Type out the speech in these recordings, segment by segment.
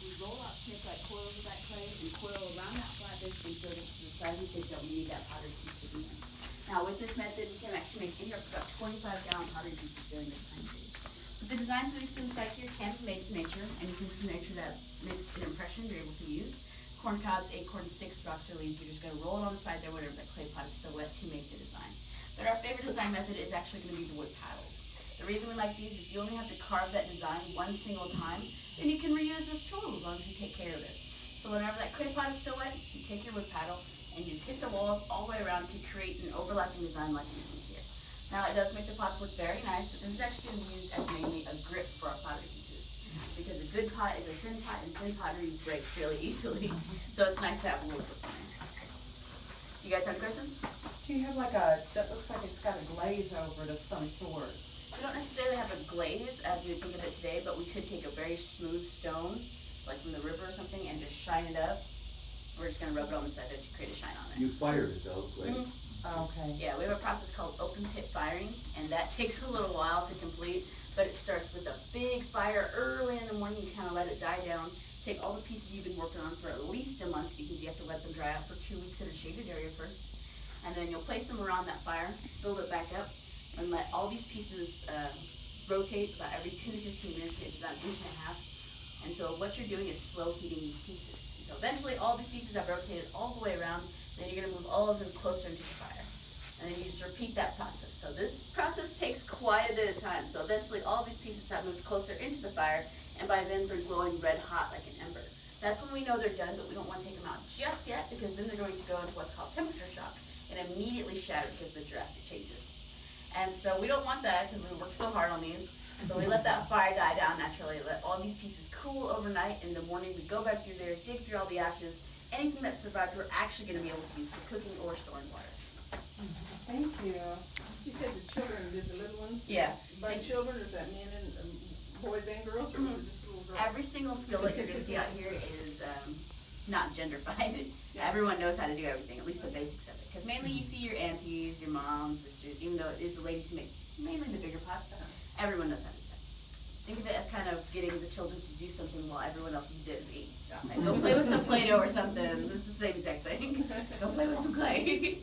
We roll out, make like coils of that clay and coil around that flat disc until it's the size and shape that we need that pottery piece to be in. Now with this method, we can actually make anywhere from about 25-gallon pottery pieces during this time period. But the design for these things right here can be made to nature, and you can make sure that makes an impression you're able to use. Corn cobs, acorn sticks, rocks, or leaves, you're just going to roll it on the side there whenever that clay pot is still wet to make the design. But our favorite design method is actually going to be the wood paddles. The reason we like these is you only have to carve that design one single time, and you can reuse this tool as long as you take care of it. So whenever that clay pot is still wet, you take your wood paddle and you just hit the walls all the way around to create an overlapping design like you see here. Now it does make the pots look very nice, but this is actually going to be used as mainly a grip for our pottery pieces. Because a good pot is a thin pot, and thin pottery breaks really easily. So it's nice to have a little grip on it. You guys have any questions? Do you have like a, that looks like it's got a glaze over it of some sort? We don't necessarily have a glaze as you would think of it today, but we could take a very smooth stone, like from the river or something, and just shine it up. We're just going to rub it on the side there to create a shine on it. You fire it though, right? Okay. Yeah, we have a process called open pit firing, and that takes a little while to complete, but it starts with a big fire early in the morning. You kind of let it die down. Take all the pieces you've been working on for at least a month, because you have to let them dry out for 2 weeks in a shaded area first. And then you'll place them around that fire, build it back up, and let all these pieces rotate about every 10 to 15 minutes. It's about 1.5 inches. And so what you're doing is slow heating these pieces. So eventually all these pieces have rotated all the way around. Then you're going to move all of them closer into the fire. And then you just repeat that process. So this process takes quite a bit of time. So eventually all these pieces have moved closer into the fire, and by then they're glowing red hot like an ember. That's when we know they're done, but we don't want to take them out just yet, because then they're going to go into what's called temperature shock and immediately shatter because of the drastic changes. And so we don't want that, because we work so hard on these. So we let that fire die down naturally, let all these pieces cool overnight. In the morning we go back through there, dig through all the ashes. Anything that survived we're actually going to be able to use for cooking or storing water. Thank you. You said the children did, the little ones? Yeah. By children, is that men and boys and girls, or is it just little girls? Every single skill that you're going to see out here is not gender-fied. Yeah. Everyone knows how to do everything, at least the basics of it. Because mainly you see your aunties, your moms, sisters, even though it is the ladies who make mainly the bigger pots, everyone knows how to do that. Think of it as kind of getting the children to do something while everyone else is busy. Like, go play with some Play-Doh or something. It's the same exact thing. Go play with some clay.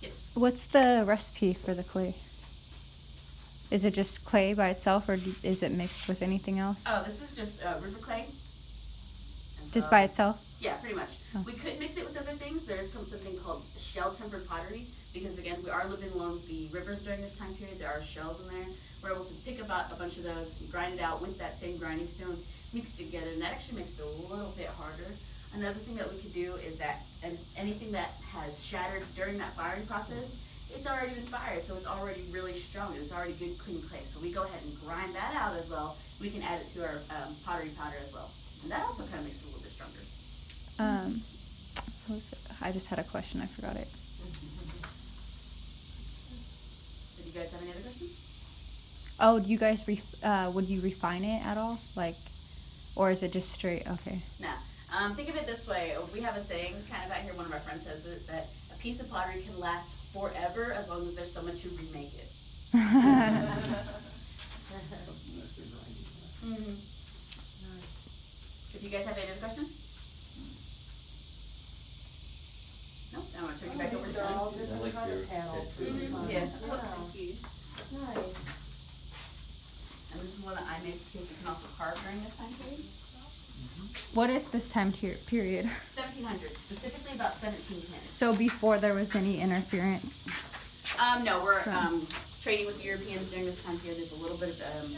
Yes. What's the recipe for the clay? Is it just clay by itself, or is it mixed with anything else? Oh, this is just river clay. And Just so- by itself? Yeah, pretty much. Oh. We could mix it with other things. There's something called shell-tempered pottery, because again, we are living along the rivers during this time period. There are shells in there. We're able to pick about a bunch of those, grind it out with that same grinding stone, mix it together, and that actually makes it a little bit harder. Another thing that we could do is that anything that has shattered during that firing process, it's already been fired, so it's already really strong. It's already good, clean clay. So we go ahead and grind that out as well. We can add it to our pottery powder as well. And that also kind of makes it a little bit stronger. What was it? I just had a question. I forgot it. Did you guys have any other questions? Oh, do you guys would you refine it at all, like, or is it just straight? Okay. Nah. Think of it this way. We have a saying kind of out here. One of our friends says it, that a piece of pottery can last forever as long as there's someone to remake it. If you guys have any other questions? No? I want to turn you back over to These are all John. different I like kind your of paddles. tattoos. Yes. Wow. Thank you. Nice. And this is one that I made because you can also carve during this time period. What is this time period? 1700s, specifically about 1710. So before there was any interference. No, we're trading with the Europeans during this time period. There's a little bit of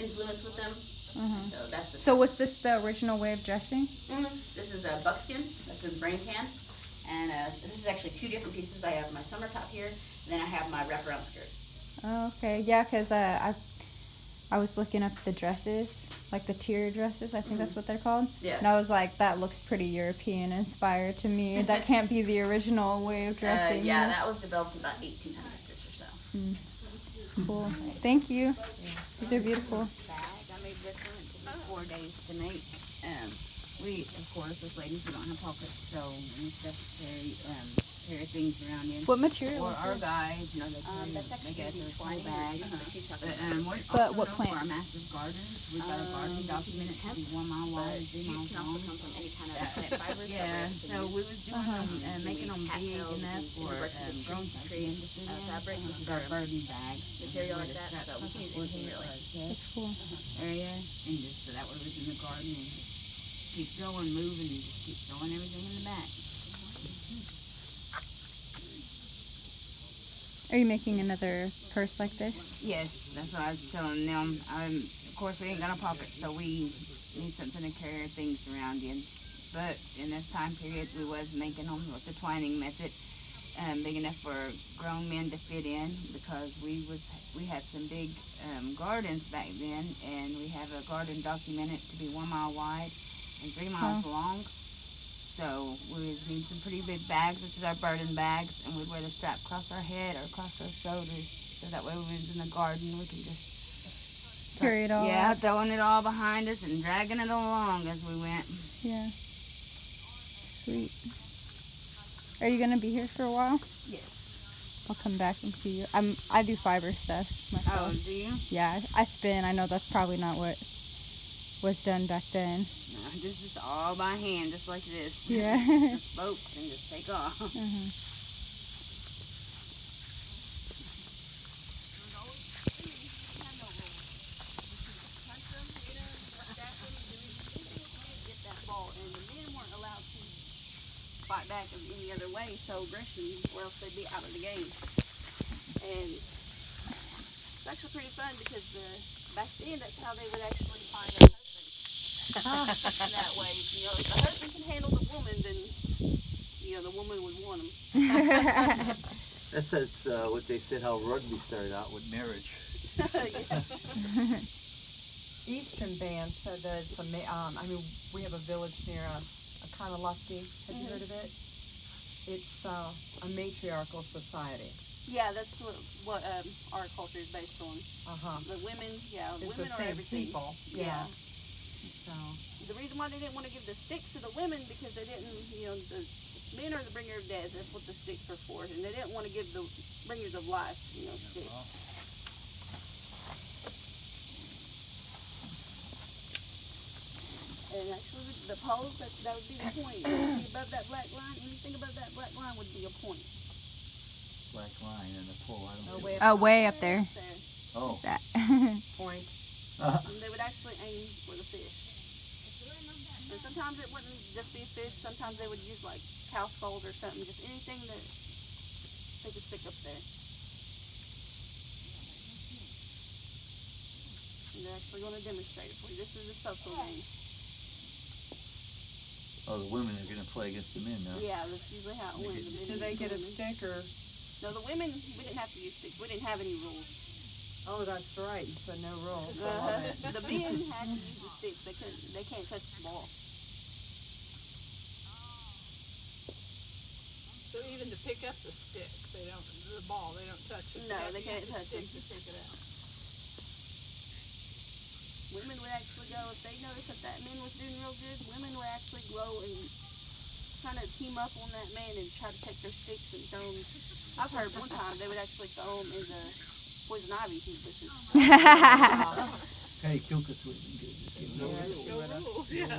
influence with them. So that's the So was this the original way of dressing? This is a buckskin that's been brain tanned. And this is actually two different pieces. I have my summer top here, and then I have my wraparound skirt. Oh, okay, yeah, because I was looking up the dresses, like the tier dresses. I think that's what they're called. Yeah. And I was like, that looks pretty European inspired to me. That can't be the original way of dressing. Yeah, that was developed about 1800s or so. Cool. Thank you. These are beautiful. I made this one. It took me 4 days to make. We, of course, as ladies, we don't have pockets, so we necessarily carry things around in. What material Or is our this? guides, you know, they carry, That's they actually get their full twining. bag. She's talking But, about. we're But also what known plant? for our massive gardens. We've got a garden documented to be 1 mile wide, 3 miles can also long. come from any kind of plant fibers. Yeah, so we was doing them, making them big enough for grown tree industry fabric. This is our burden bag. Material like that, so we can use anything really. That's cool. Area, and just so that way we in the garden and just keep going, moving, and just keep throwing everything in the back. Are you making another purse like this? Yes, that's what I was telling them. Of course, we ain't got a pocket, so we need something to carry our things around in. But in this time period, we was making them with the twining method, big enough for grown men to fit in, because we had some big gardens back then, and we have a garden documented to be 1 mile wide and 3 miles long. So we need some pretty big bags, which is our burden bags, and we'd wear the strap across our head or across our shoulders, so that way when we was in the garden, we can just Carry it all. yeah, up. throwing it all behind us and dragging it along as we went. Yeah. Sweet. Are you gonna be here for a while? Yes. I'll come back and see you. I do fiber stuff Oh, myself. do you? Yeah, I spin. I know that's probably not what was done back then. No, this is all by hand, just like this. Yeah. Just spokes and just take off. Uh-huh. Fight back in any other way, show aggression, or else they'd be out of the game. And it's actually pretty fun because back then that's how they would actually find their husband. That way, you know, if the husband can handle the woman, then you know the woman would want him. That's what they said how rugby started out with marriage. Eastern band said that it's we have a village near us, kind of lofty. Have you heard of it? It's a matriarchal society. Yeah, that's what our culture is based on. The women, It's women the are same everything. people. Yeah. So The reason why they didn't want to give the sticks to the women because they didn't, you know, the men are the bringer of death. That's what the sticks are for, and they didn't want to give the bringers of life, you know, sticks. And actually, the poles, that would be the point. Anything above that black line would be a point. Black line and a pole. I don't know. Oh, way up there. There. Oh. That. point. And they would actually aim for the fish. And sometimes it wouldn't just be fish. Sometimes they would use like cow skulls or something. Just anything that they could stick up there. And they're actually going to demonstrate it for you. This is a social game. Oh, the women are going to play against the men now. Yeah, that's usually how it went. Do they get a stick or? No, the women, we didn't have to use sticks. We didn't have any rules. Oh, that's right. You said no rules. I love it. The men had to use the sticks. They can't touch the ball. So even to pick up the stick, they don't touch it. No, have they to can't use the touch stick them. to pick it up. Women would actually go, if they noticed that man was doing real good, women would actually go and kind of team up on that man and try to take their sticks and throw them. I've heard one time they would actually throw them in the poison ivy bushes. Hey, kill us with them. Just give them over. No rules, yeah.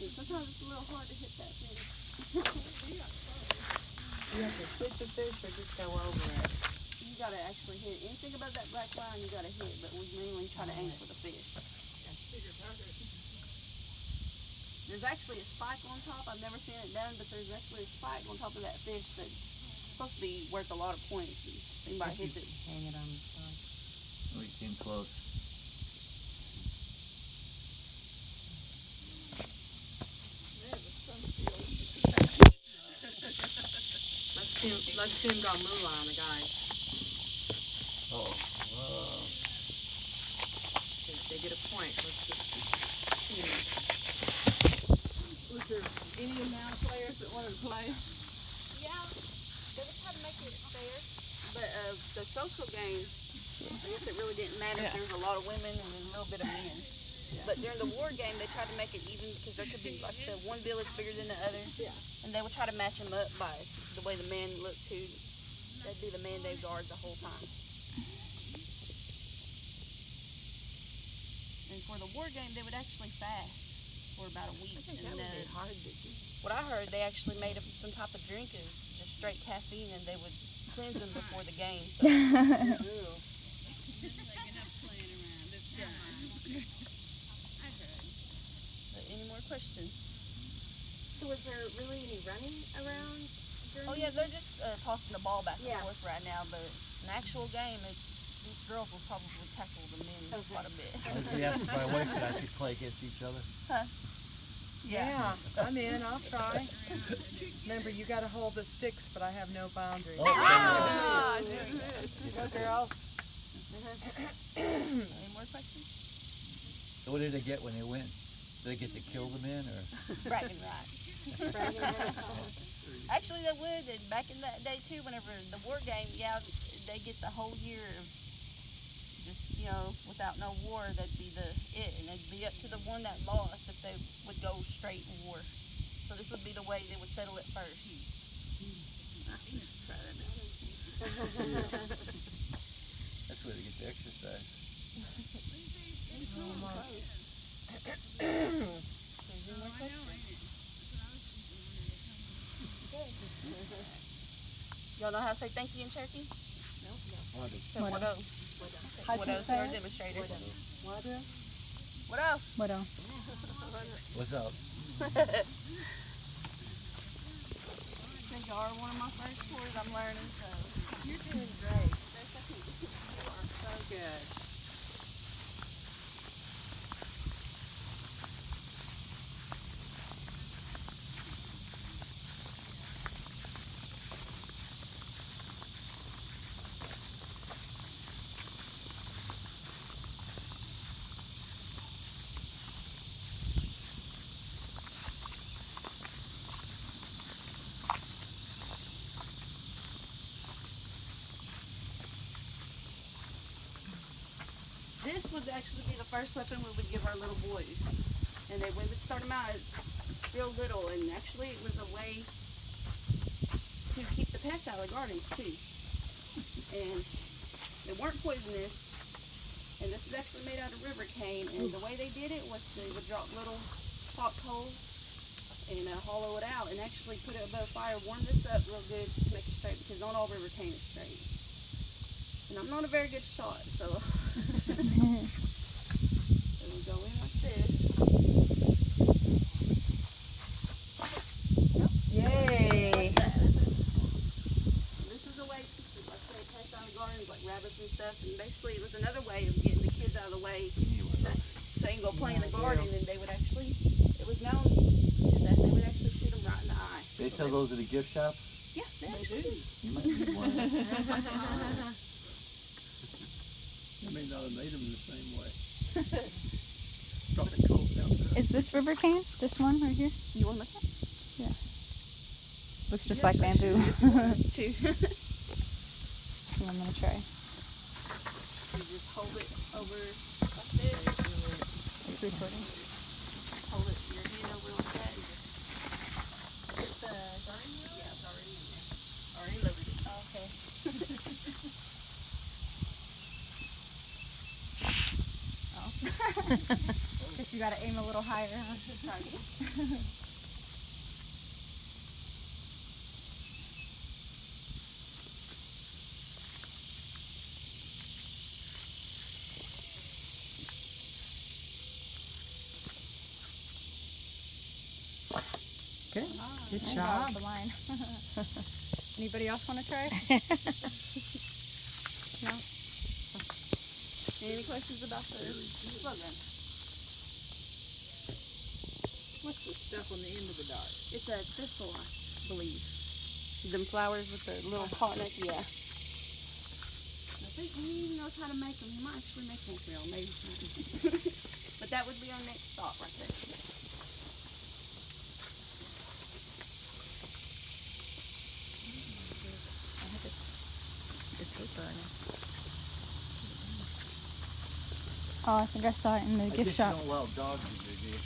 And sometimes it's a little hard to hit that fish. You have to hit the fish or just go over it. You gotta actually hit anything above that black line. You gotta hit, but we mainly try to aim for the fish. There's actually a spike on top. I've never seen it done, but there's actually a spike on top of that fish that's supposed to be worth a lot of points. If anybody hits it. Hang it on the side. We came close. Let's see him go moolah on the guy. Oh. They get a point. Let's just see him. Was there any amount of players that wanted to play? Yeah, they would try to make it fair. But the social game, I guess it really didn't matter if there was a lot of women and then a little bit of men. But during the war game, they tried to make it even because there could be, like I said, one village bigger than the other. Yeah. And they would try to match them up by the way the men looked too. They'd be the man they guard the whole time. And for the war game, they would actually fast for about a week. I think and that would be hard to do. what I heard, they actually made up some type of drink is just straight caffeine, and they would cleanse them before the game. So. But any more questions? So was there really any running around? Oh yeah, they're just tossing the ball back and Yeah. forth right now, but an actual game, these girls will probably tackle the men quite a bit. Honestly, after my wife could actually play against each other. Yeah, I'm in. I'll try. Remember, you got to hold the sticks, but I have no boundaries. Oh, You go, girls. Any more questions? So what did they get when they win? Did they get to kill the men or? Bragging rights. Actually, they would. And back in that day too, whenever the war game, yeah, they get the whole year of just, without no war. That'd be it, and it'd be up to the one that lost if they would go straight war. So this would be the way they would settle it first. That's where they get the exercise. Y'all know how to say thank you in Cherokee? So What what How'd you say it? demonstrator. What? What else? What else? What's up? Since y'all are one of my first tours, I'm learning, so. You're doing great. You are so good. This would actually be the first weapon we would give our little boys. And we would start them out real little, and actually it was a way to keep the pests out of the gardens too. And they weren't poisonous, and this is actually made out of river cane, and the way they did it was they would drop little popped holes and hollow it out, and actually put it above fire, warm this up real good to make it straight, because not all river cane is straight. And I'm not a very good shot, so so we go in like this. Yay! This is a way to, like I say, pest out of gardens, like rabbits and stuff. And basically, it was another way of getting the kids out of the way. So you can go play in the garden, and they would actually, it was known that they would actually shoot them right in the eye. They sell those at a gift shop? Yeah, they actually do. You might need one. I may not have made them the same way. Probably cold down there. Is this river cane? This one right here? You want to look at it? Looks just like bamboo. Too. I'm gonna try. You just hold it over like this. It's recording. Hold it your hand over like that. And just, it's already in there? Yeah, it's already in there. Already loaded it. Okay. Guess you gotta aim a little higher, huh? Good. Good I got job. off the line. Anybody else want to try? No? Any questions about the slogan? What's the stuff on the end of the dart? It's a thistle, I believe. Them flowers with the little pot neck, yeah. I think he knows how to make them. He might actually make one for y'all, maybe. But that would be our next stop right there. It's paper on it. Oh, I think I saw it in the I gift guess shop. you don't allow dogs in there, do you?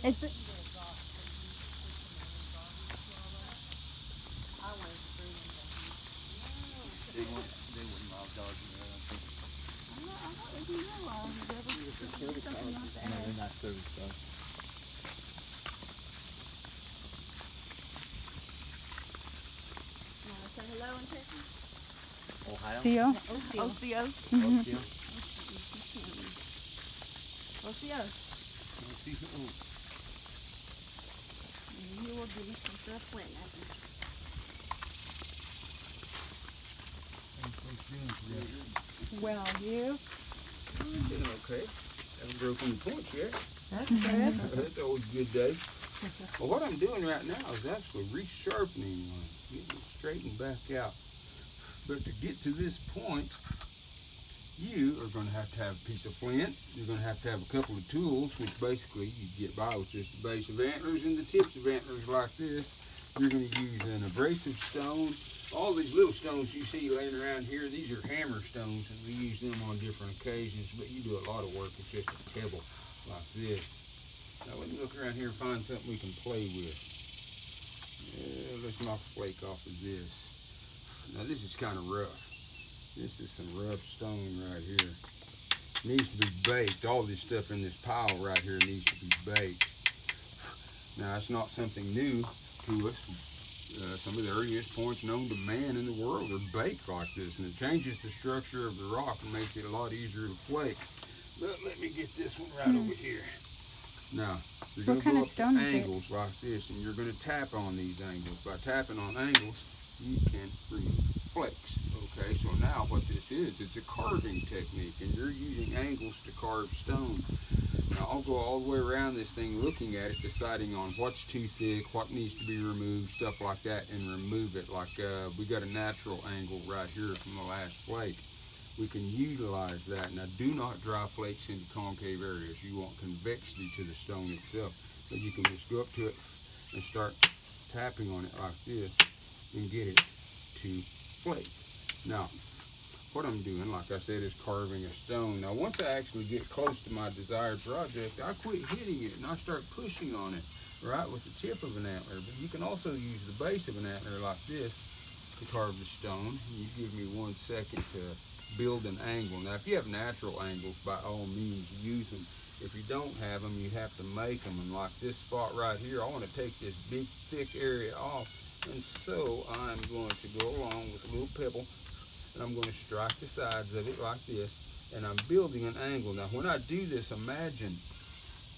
Is it? They wouldn't allow dogs in there, I don't think. No, they're not service dogs. Wanna say hello in Turkey? Ohio? Seal? OCO. Oh, Seal? OCO. OCO. And you will give me some stuff when I can. Well, you? Doing okay. Haven't broken the points yet. That's good. That's always a good day. Well, what I'm doing right now is actually resharpening one, getting it straightened back out. But to get to this point, you are going to have a piece of flint. You're going to have a couple of tools, which basically you get by with just the base of antlers and the tips of antlers like this. You're going to use an abrasive stone. All these little stones you see laying around here, these are hammer stones, and we use them on different occasions, but you do a lot of work with just a pebble like this. Now let me look around here and find something we can play with. Let's knock a flake off of this. Now this is kind of rough. This is some rough stone right here. Needs to be baked. All this stuff in this pile right here needs to be baked. Now it's not something new to us. Some of the earliest points known to man in the world are baked like this, and it changes the structure of the rock and makes it a lot easier to flake. But let me get this one right over here. Now, you're going to go up to angles like this, and you're going to tap on these angles. By tapping on angles, you can remove flakes. Okay, so now what this is, it's a carving technique, and you're using angles to carve stone. Now I'll go all the way around this thing looking at it, deciding on what's too thick, what needs to be removed, stuff like that, and remove it. Like we got a natural angle right here from the last flake. We can utilize that. Now do not drive flakes into concave areas. You want convexity to the stone itself. But you can just go up to it and start tapping on it like this and get it to flake. Now, what I'm doing, like I said, is carving a stone. Now, once I actually get close to my desired project, I quit hitting it and I start pushing on it, right, with the tip of an antler. But you can also use the base of an antler like this to carve the stone. You give me 1 second to build an angle. Now, if you have natural angles, by all means, use them. If you don't have them, you have to make them. And like this spot right here, I want to take this big, thick area off. And so I'm going to go along with a little pebble, and I'm going to strike the sides of it like this, and I'm building an angle. Now, when I do this, imagine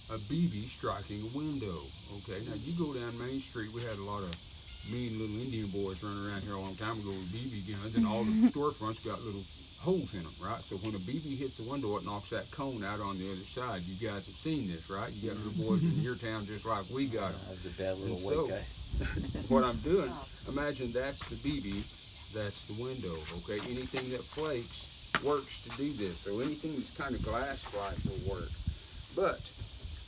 a BB striking a window. Okay, now you go down Main Street, we had a lot of mean little Indian boys running around here a long time ago with BB guns, and all the storefronts got little holes in them, right? So when a BB hits a window, it knocks that cone out on the other side. You guys have seen this, right? You got little boys in your town just like we got them. I was a bad little white guy. What I'm doing, imagine that's the BB, that's the window, okay? Anything that flakes works to do this. So anything that's kind of glass-like will work. But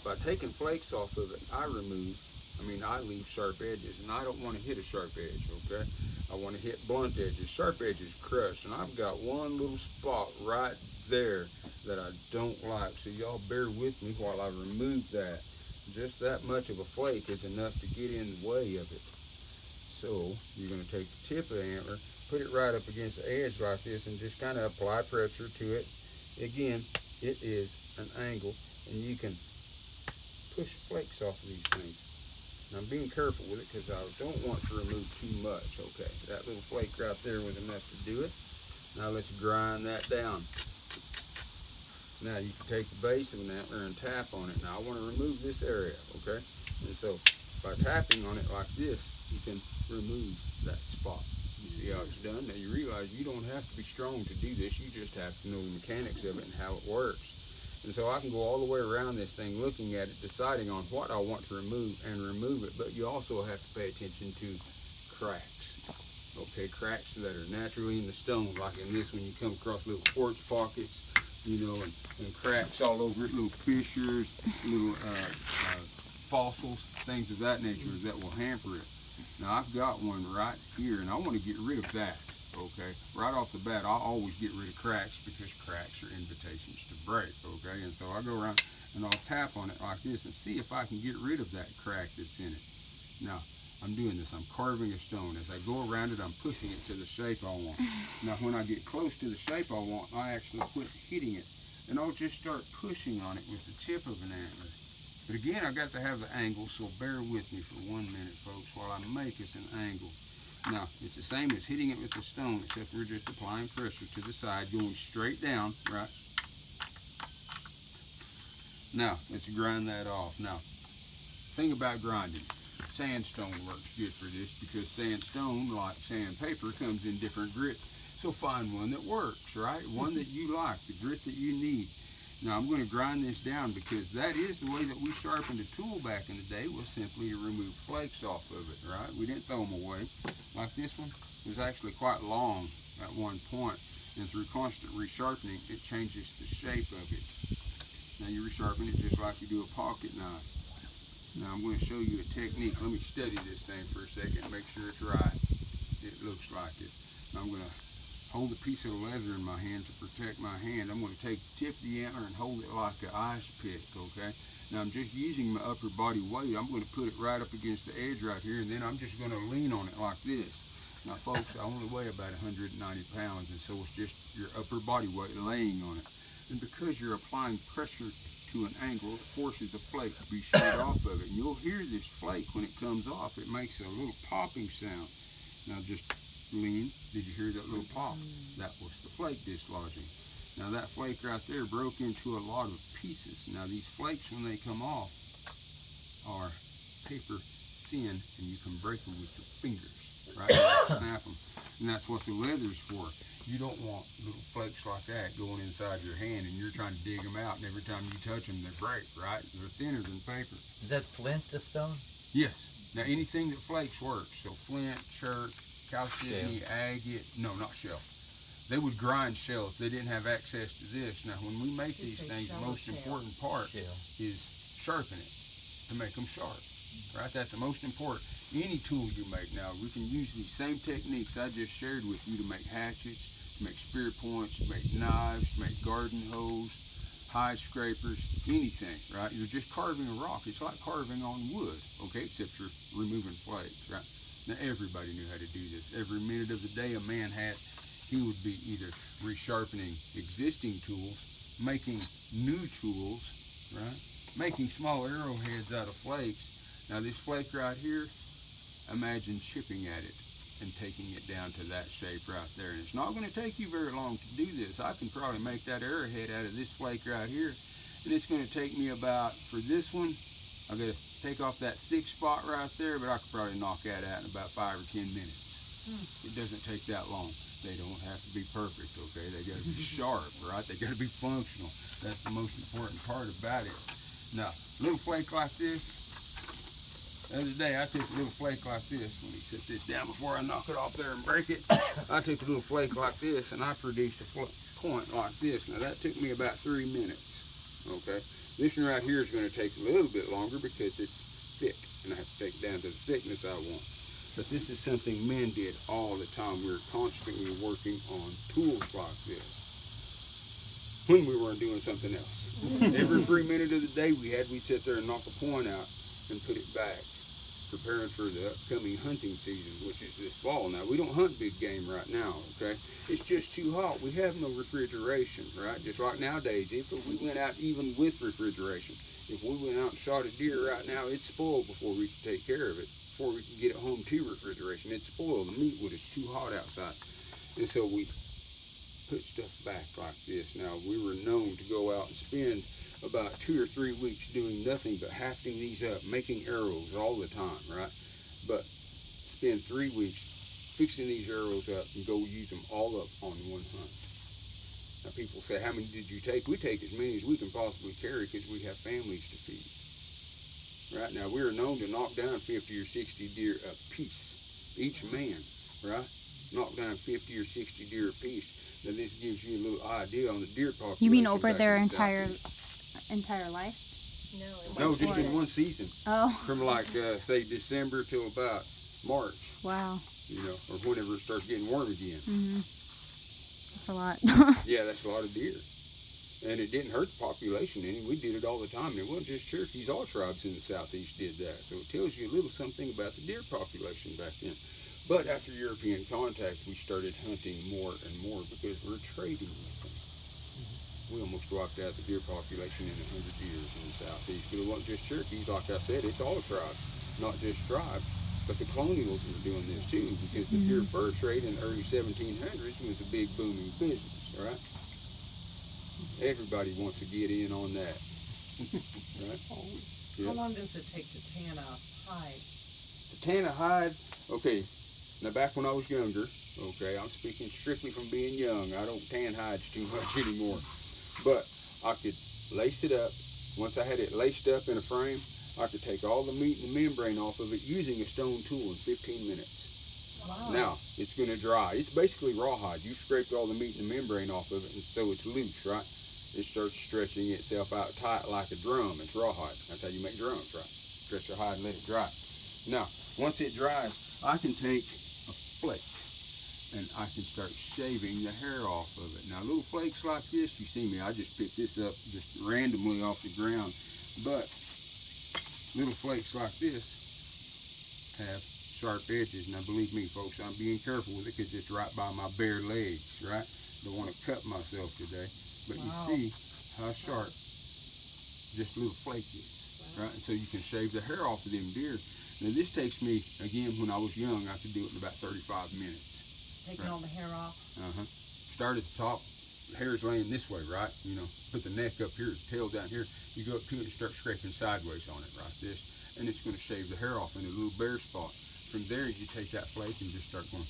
by taking flakes off of it, I leave sharp edges, and I don't want to hit a sharp edge, okay? I want to hit blunt edges. Sharp edges crush, and I've got one little spot right there that I don't like. So y'all bear with me while I remove that. Just that much of a flake is enough to get in the way of it. So you're going to take the tip of the antler, put it right up against the edge like this, and just kind of apply pressure to it. Again, it is an angle, and you can push flakes off of these things. And I'm being careful with it because I don't want to remove too much. Okay, that little flake right there was enough to do it. Now let's grind that down. Now you can take the base of an antler and tap on it. Now I want to remove this area, okay? And so by tapping on it like this, you can remove that spot. You see how it's done? Now you realize you don't have to be strong to do this. You just have to know the mechanics of it and how it works. And so I can go all the way around this thing looking at it, deciding on what I want to remove and remove it. But you also have to pay attention to cracks. Okay, cracks that are naturally in the stone, like in this one you come across little quartz pockets, you know, and cracks all over it, little fissures, little fossils, things of that nature that will hamper it. Now I've got one right here, and I want to get rid of that. okay? Right off the bat, I always get rid of cracks because cracks are invitations to break, okay? And so I go around and I'll tap on it like this and see if I can get rid of that crack that's in it. Now, I'm doing this, I'm carving a stone. As I go around it, I'm pushing it to the shape I want. Now, when I get close to the shape I want, I actually quit hitting it. And I'll just start pushing on it with the tip of an antler. But again, I got to have the angle, so bear with me for 1 minute, folks, while I make it an angle. Now, it's the same as hitting it with the stone, except we're just applying pressure to the side, going straight down, right? Now, let's grind that off. Now, thing about grinding, sandstone works good for this because sandstone, like sandpaper, comes in different grits. So find one that works, right? One that you like, the grit that you need. Now I'm going to grind this down because that is the way that we sharpened a tool back in the day, was simply to remove flakes off of it, right? We didn't throw them away. Like this one, it was actually quite long at one point, and through constant resharpening, it changes the shape of it. Now you resharpen it just like you do a pocket knife. Now I'm going to show you a technique. Let me study this thing for a second, make sure it's right. It looks like it. Now I'm going to hold a piece of leather in my hand to protect my hand. I'm going to take the tip of the antler and hold it like an ice pick, okay? Now I'm just using my upper body weight. I'm going to put it right up against the edge right here, and then I'm just going to lean on it like this. Now folks, I only weigh about 190 pounds, and so it's just your upper body weight laying on it. And because you're applying pressure to an angle, it forces a flake to be shot off of it. And you'll hear this flake when it comes off. It makes a little popping sound. Now just lean. Did you hear that little pop? That was the flake dislodging. Now that flake right there broke into a lot of pieces. Now these flakes, when they come off, are paper thin, and you can break them with your fingers, right? Snap them. And that's what the leather's for. You don't want little flakes like that going inside your hand, and you're trying to dig them out, and every time you touch them, they break, right? They're thinner than paper. Is that flint, the stone? Yes. Now anything that flakes works. So flint, chert, calcite, agate, no, not shell. They would grind shells. They didn't have access to this. Now, when we make these things, the most important part is sharpen it to make them sharp, right? That's the most important. Any tool you make now, we can use these same techniques I just shared with you to make hatchets, to make spear points, to make knives, to make garden hose, hide scrapers, anything, right? You're just carving a rock. It's like carving on wood, okay, except you're removing flakes, right? Now, everybody knew how to do this. Every minute of the day a man had, he would be either resharpening existing tools, making new tools, right? Making small arrowheads out of flakes. Now, this flake right here, imagine chipping at it and taking it down to that shape right there. And it's not going to take you very long to do this. I can probably make that arrowhead out of this flake right here. And it's going to take me about, for this one, I've got to take off that thick spot right there, but I could probably knock that out in about 5 or 10 minutes. It doesn't take that long. They don't have to be perfect, okay? They got to be sharp, right? They got to be functional. That's the most important part about it. Now, little flake like this, the other day I took a little flake like this. Let me set this down before I knock it off there and break it. I took a little flake like this, and I produced a point like this. Now, that took me about 3 minutes, okay? This one right here is going to take a little bit longer because it's thick, and I have to take it down to the thickness I want. But this is something men did all the time. We were constantly working on tools like this when we weren't doing something else. Every 3 minutes of the day we'd sit there and knock a point out and put it back, preparing for the upcoming hunting season, which is this fall. Now, we don't hunt big game right now, okay? It's just too hot. We have no refrigeration, right? Just like nowadays, if we went out even with refrigeration, if we went out and shot a deer right now, it's spoiled before we can take care of it, before we can get it home to refrigeration. It's spoiled. The meat wood is too hot outside. And so we put stuff back like this. Now, we were known to go out and spend about 2 or 3 weeks doing nothing but hafting these up, making arrows all the time, right? But spend 3 weeks fixing these arrows up and go use them all up on one hunt. Now, people say, how many did you take? We take as many as we can possibly carry because we have families to feed. Right now, we are known to knock down 50 or 60 deer a piece, each man, right? Knock down 50 or 60 deer a piece. Now, this gives you a little idea on the deer population. You mean over their entire life? No, just in one season. Oh. From like, say, December till about March. Wow. you know, or whenever it starts getting warm again. That's a lot. Yeah, that's a lot of deer. And it didn't hurt the population any. We did it all the time. And it wasn't just Cherokees. All tribes in the southeast did that. So it tells you a little something about the deer population back then. But after European contact, we started hunting more and more because we're trading with them. We almost wiped out the deer population in 100 years in the southeast. But it wasn't just Cherokees. Like I said, it's all tribes, not just tribes. But the colonials were doing this too, because the deer fur trade in the early 1700s was a big booming business, right? Everybody wants to get in on that. Right? How long does it take to tan a hide? To tan a hide, okay, now back when I was younger, okay, I'm speaking strictly from being young. I don't tan hides too much anymore. But I could lace it up. Once I had it laced up in a frame, I could take all the meat and the membrane off of it using a stone tool in 15 minutes. Wow. Now, it's going to dry. It's basically rawhide. You scraped all the meat and the membrane off of it, and so it's loose, right? It starts stretching itself out tight like a drum. It's rawhide. That's how you make drums, right? Stretch your hide and let it dry. Now, once it dries, I can take a flake, and I can start shaving the hair off of it. Now, little flakes like this, you see me, I just picked this up just randomly off the ground, but little flakes like this have sharp edges. Now, believe me, folks, I'm being careful with it because it's right by my bare legs, right? Don't want to cut myself today. But you see how sharp just a little flake is, right? And so you can shave the hair off of them deer. Now, this takes me, again, when I was young, I could do it in about 35 minutes. Taking all the hair off? Start at the top, the hair's laying this way, right? You know, put the neck up here, the tail down here. You go up to it and start scraping sideways on it, right? This, and it's going to shave the hair off in a little bare spot. From there, you take that flake and just start going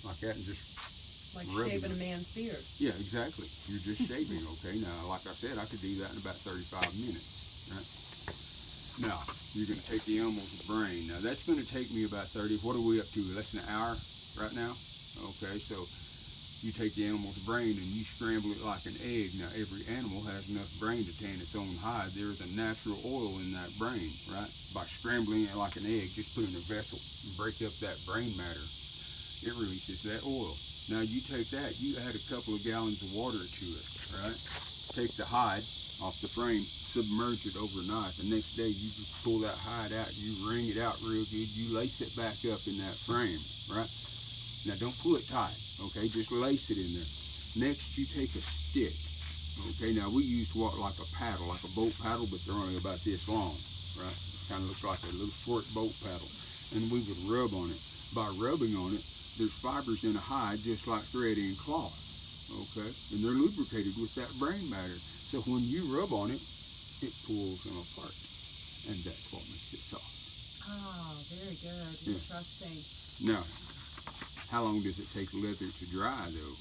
like that and just Like rubbing shaving it. a man's beard. Yeah, exactly. You're just shaving, okay? Now, like I said, I could do that in about 35 minutes, right? Now, you're going to take the animal's brain. Now, that's going to take me about 30, what are we up to? Less than an hour right now? Okay, so you take the animal's brain and you scramble it like an egg. Now, every animal has enough brain to tan its own hide. There is a natural oil in that brain, right? By scrambling it like an egg, just put it in a vessel and break up that brain matter. It releases that oil. Now you take that, you add a couple of gallons of water to it, right? Take the hide off the frame, submerge it overnight. The next day you just pull that hide out, you wring it out real good, you lace it back up in that frame, right? Now don't pull it tight, okay? Just lace it in there. Next you take a stick, okay? Now we used what, like a paddle, like a boat paddle, but they're only about this long, right? Kind of looks like a little short boat paddle. And we would rub on it. By rubbing on it, there's fibers in a hide just like thread in cloth, okay? And they're lubricated with that brain matter. So when you rub on it, it pulls them apart. And that's what makes it soft. Oh, very good. Yeah. Interesting. Now, how long does it take leather to dry, though?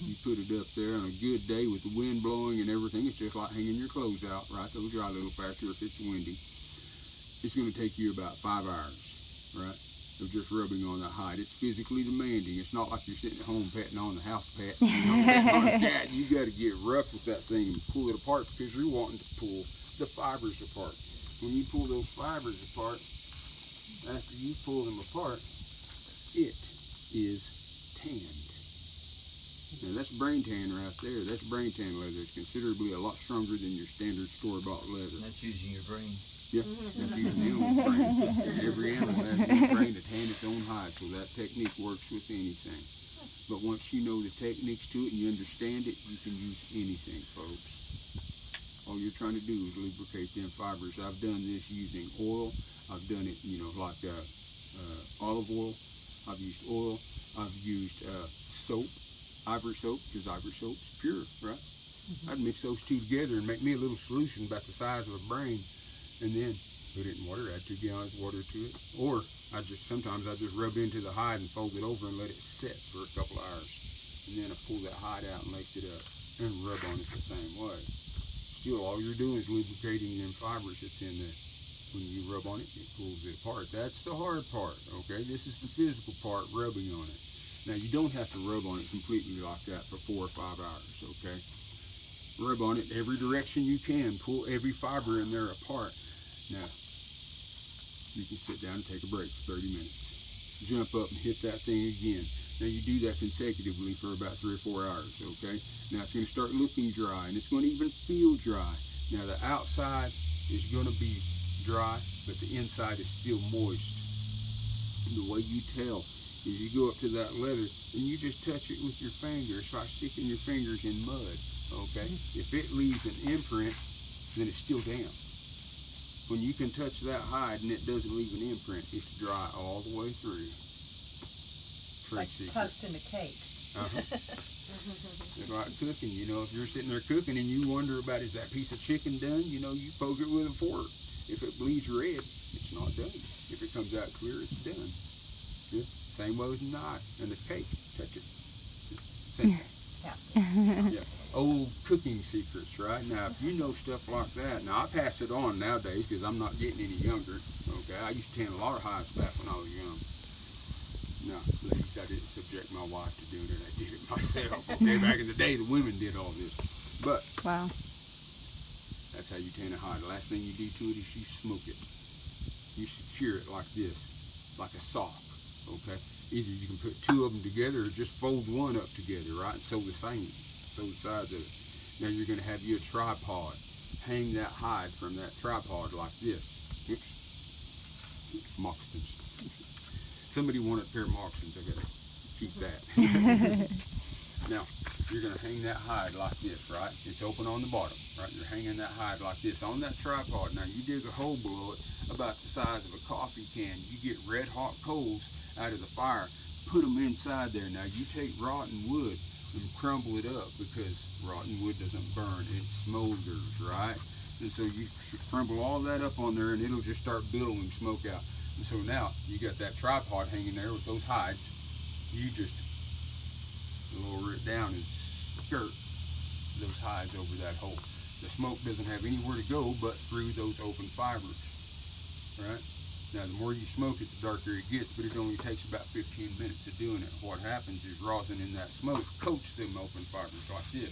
You put it up there on a good day with the wind blowing and everything. It's just like hanging your clothes out, right? They'll dry a little faster if it's windy. It's going to take you about 5 hours, right? Of just rubbing on that hide. It's physically demanding. It's not like you're sitting at home petting on the house pet. You got to get rough with that thing and pull it apart because you're wanting to pull the fibers apart. When you pull those fibers apart, after you pull them apart, it is tanned. Now that's brain tan right there. That's brain tan leather. It's considerably a lot stronger than your standard store-bought leather. That's using your brain. Yeah, that's using the animal's brain. Every animal has its brain to tan its own hide, so that technique works with anything. But once you know the techniques to it and you understand it, you can use anything, folks. All you're trying to do is lubricate them fibers. I've done this using oil. I've done it, you know, like olive oil. I've used oil. I've used soap, ivory soap, because ivory soap's pure, right? I'd mix those two together and make me a little solution about the size of a brain. And then put it in water, add 2 gallons of water to it. Or sometimes I just rub into the hide and fold it over and let it set for a couple of hours. And then I pull that hide out and lace it up and rub on it the same way. Still, all you're doing is lubricating them fibers that's in there. When you rub on it, it pulls it apart. That's the hard part, okay? This is the physical part, rubbing on it. Now, you don't have to rub on it completely like that for 4 or 5 hours, okay? Rub on it every direction you can. Pull every fiber in there apart. Now, you can sit down and take a break for 30 minutes. jump up and hit that thing again. Now you do that consecutively for about 3 or 4 hours, okay? Now it's going to start looking dry, and it's going to even feel dry. Now the outside is going to be dry, but the inside is still moist. And the way you tell is you go up to that leather and you just touch it with your finger. It's like sticking your fingers in mud, okay? If it leaves an imprint, then it's still damp. When you can touch that hide and it doesn't leave an imprint, it's dry all the way through. Like tucked in a cake. It's like cooking, you know, if you're sitting there cooking and you wonder about, is that piece of chicken done? You know, you poke it with a fork. If it bleeds red, it's not done. If it comes out clear, it's done. Yeah. Same way with a knife and a cake. Touch it. Same. Yeah. Old cooking secrets, right? Now, if you know stuff like that, now I pass it on nowadays because I'm not getting any younger. Okay, I used to tan a lot of hides back when I was young. No, ladies, I didn't subject my wife to doing it. I did it myself. Okay, back in the day, the women did all this. But Wow. that's how you tan a hide. The last thing you do to it is you smoke it. You secure it like this, like a sock. Okay, either you can put 2 of them together or just fold one up together, right? And sew the same, sew the sides of it. Now you're going to have you a tripod. Hang that hide from that tripod like this. Oops, moccasins. Somebody wanted a pair of moccasins. I gotta keep that. Now you're going to hang that hide like this, right? It's open on the bottom, right? You're hanging that hide like this on that tripod. Now you dig a hole below it about the size of a coffee can. You get red hot coals out of the fire, put them inside there. Now you take rotten wood and crumble it up, because rotten wood doesn't burn, it smolders, right? And so you crumble all that up on there and it'll just start billowing smoke out. And so now you got that tripod hanging there with those hides. You just lower it down and skirt those hides over that hole. The smoke doesn't have anywhere to go but through those open fibers, right? Now, the more you smoke it, the darker it gets, but it only takes about 15 minutes of doing it. What happens is rosin in that smoke coats them open fibers like this.